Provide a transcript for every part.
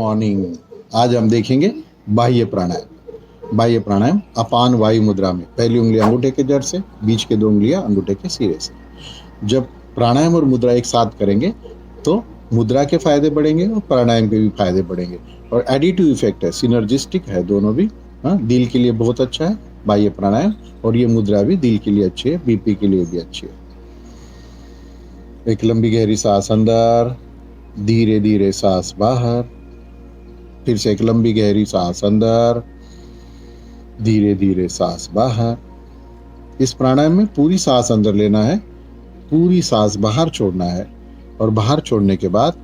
Morning. आज हम देखेंगे बाह्य प्राणायाम। बाह्य प्राणायाम अपान वायु मुद्रा में पहली उंगली अंगूठे के जड़ से, बीच के 2 उंगलियां अंगूठे के सिरे से। जब प्राणायाम और मुद्रा एक साथ करेंगे तो मुद्रा के फायदे बढ़ेंगे और प्राणायाम के भी फायदे बढ़ेंगे। और एडिटिव इफेक्ट है, सिनर्जिस्टिक है दोनों भी। दिल के लिए बहुत अच्छा है बाह्य प्राणायाम, और ये मुद्रा भी दिल के लिए अच्छी है, बीपी के लिए भी अच्छी है। एक लंबी गहरी सांस अंदर, धीरे धीरे सांस बाहर। फिर से एक लंबी गहरी सांस अंदर, धीरे धीरे सांस बाहर। इस प्राणायाम में पूरी सांस अंदर लेना है, पूरी सांस बाहर छोड़ना है, और बाहर छोड़ने के बाद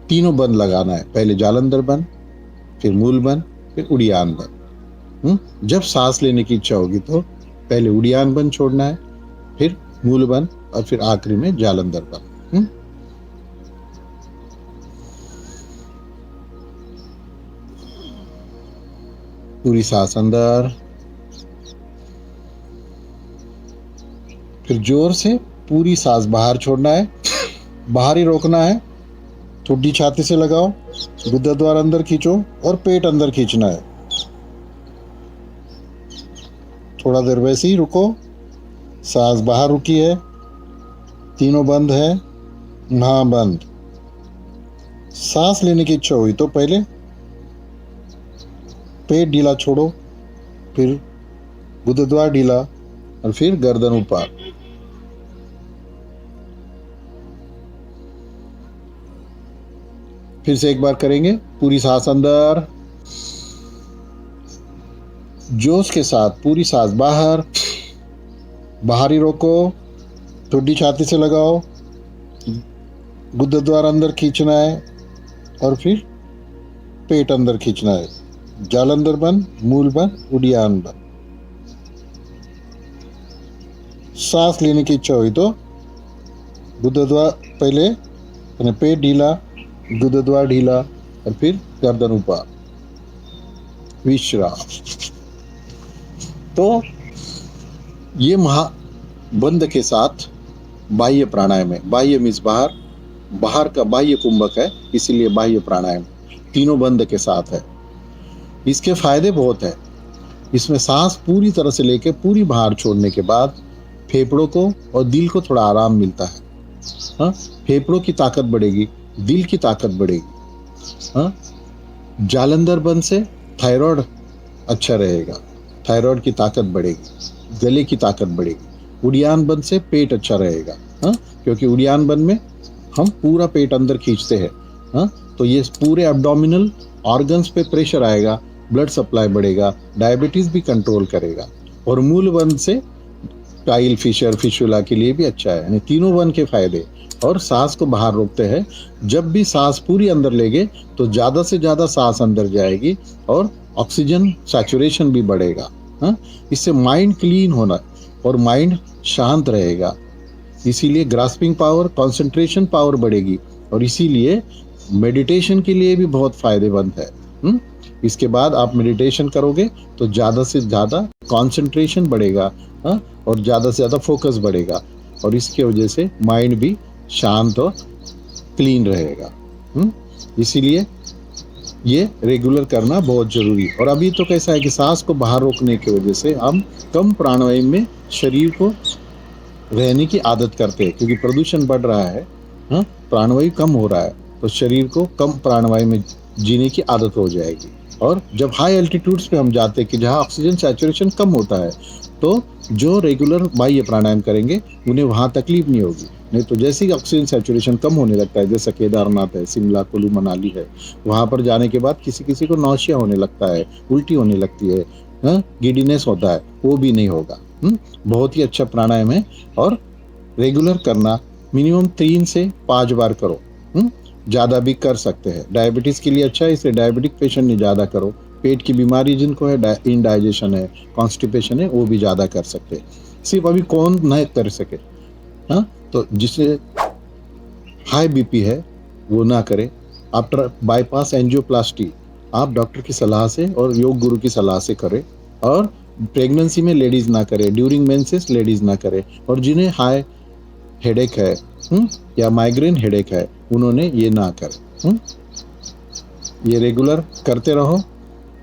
तीनों बंद लगाना है। पहले जालंधर बंद, फिर मूल बंद, फिर उड़ियान बंद। जब सांस लेने की इच्छा होगी तो पहले उड़ियान बंद छोड़ना है, फिर मूल बंद, और फिर आखिरी में जालंधर बंद। पूरी सांस अंदर, फिर जोर से पूरी सांस बाहर छोड़ना है, बाहर ही रोकना है। ठुड्डी छाती से लगाओ, गुद्दा द्वार अंदर खींचो और पेट अंदर खींचना है। थोड़ा देर वैसे ही रुको। सांस बाहर रुकी है, तीनों बंद है, हाँ बंद। सांस लेने की इच्छा हुई तो पहले पेट ढीला छोड़ो, फिर गुदद्वार ढीला, और फिर गर्दन ऊपर। फिर से एक बार करेंगे। पूरी सांस अंदर, जोश के साथ पूरी सांस बाहर, बाहर ही रोको। ठुड्डी छाती से लगाओ, गुदद्वार अंदर खींचना है, और फिर पेट अंदर खींचना है। जालंधर बंद, मूल बंद, उड़ियान बंद। सांस लेने की इच्छा हुई तो गुदद्वार पहले, पेट ढीला, गुदद्वार ढीला, और फिर गर्दन ऊपर, विश्राम। तो ये महाबंद के साथ बाह्य प्राणायाम है। बाह्य मीन्स बाहर, बाहर का बाह्य कुंभक है, इसीलिए बाह्य प्राणायाम तीनों बंद के साथ है। इसके फायदे बहुत है। इसमें सांस पूरी तरह से लेके पूरी बाहर छोड़ने के बाद फेफड़ों को और दिल को थोड़ा आराम मिलता है। फेफड़ों की ताकत बढ़ेगी, दिल की ताकत बढ़ेगी। जालंधर बंद से थायराइड अच्छा रहेगा, थायराइड की ताकत बढ़ेगी, गले की ताकत बढ़ेगी। उड़ियान बंद से पेट अच्छा रहेगा, क्योंकि उड़ियान बंद में हम पूरा पेट अंदर खींचते हैं। तो ये पूरे एब्डोमिनल ऑर्गन्स पे प्रेशर आएगा, ब्लड सप्लाई बढ़ेगा, डायबिटीज भी कंट्रोल करेगा। और मूल बंद से टाइल फिशर, फिशुला के लिए भी अच्छा है। यानी तीनों बंद के फायदे। और सांस को बाहर रोकते हैं। जब भी सांस पूरी अंदर लेंगे तो ज़्यादा से ज़्यादा सांस अंदर जाएगी और ऑक्सीजन सैचुरेशन भी बढ़ेगा। इससे माइंड क्लीन होना और माइंड शांत रहेगा। इसीलिए ग्रास्पिंग पावर, कंसंट्रेशन पावर बढ़ेगी, और इसीलिए मेडिटेशन के लिए भी बहुत फायदेमंद है। इसके बाद आप मेडिटेशन करोगे तो ज़्यादा से ज़्यादा कंसंट्रेशन बढ़ेगा, और ज़्यादा से ज़्यादा फोकस बढ़ेगा, और इसके वजह से माइंड भी शांत और क्लीन रहेगा। इसीलिए ये रेगुलर करना बहुत ज़रूरी है। और अभी तो कैसा है कि सांस को बाहर रोकने की वजह से हम कम प्राणायाम में शरीर को रहने की आदत करते हैं, क्योंकि प्रदूषण बढ़ रहा है, प्राणवायु कम हो रहा है, तो शरीर को कम प्राणवायु में जीने की आदत हो जाएगी। और जब हाई एल्टीट्यूड्स पे हम जाते हैं कि जहाँ ऑक्सीजन सैचुरेशन कम होता है, तो जो रेगुलर बाह्य प्राणायाम करेंगे उन्हें वहाँ तकलीफ नहीं होगी। नहीं तो जैसे ही ऑक्सीजन सैचुरेशन कम होने लगता है, जैसा केदारनाथ है, शिमला, कुल्लू मनाली है, वहाँ पर जाने के बाद किसी किसी को नौशिया होने लगता है, उल्टी होने लगती है, गिडीनेस होता है, वो भी नहीं होगा। बहुत ही अच्छा प्राणायाम है, और रेगुलर करना, मिनिमम 3 से 5 बार करो। ज़्यादा भी कर सकते हैं, डायबिटीज़ के लिए अच्छा है, इसलिए डायबिटिक पेशेंट नहीं ज़्यादा करो। पेट की बीमारी जिनको है, इनडाइजेशन है, कॉन्स्टिपेशन है, वो भी ज़्यादा कर सकते हैं। सिर्फ अभी कौन नहीं कर सके, तो जिसे हाई बीपी है वो ना करे। आफ्टर बाईपास एंजियोप्लास्टी आप डॉक्टर की सलाह से और योग गुरु की सलाह से करें। और प्रेगनेंसी में लेडीज़ ना करे, ड्यूरिंग मेंसेस लेडीज़ ना करे। और जिन्हें हाई हेडेक है या माइग्रेन हेडेक है, उन्होंने ये ना करें। ये रेगुलर करते रहो।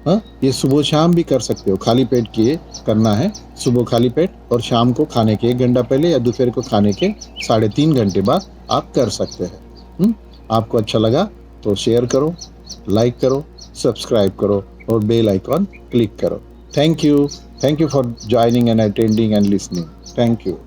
हाँ, ये सुबह शाम भी कर सकते हो, खाली पेट किए करना है। सुबह खाली पेट और शाम को खाने के 1 घंटा पहले या दोपहर को खाने के 3.5 घंटे बाद आप कर सकते हैं। आपको अच्छा लगा तो शेयर करो, लाइक करो, सब्सक्राइब करो और बेल आइकॉन क्लिक करो। Thank you for joining and attending and listening. Thank you.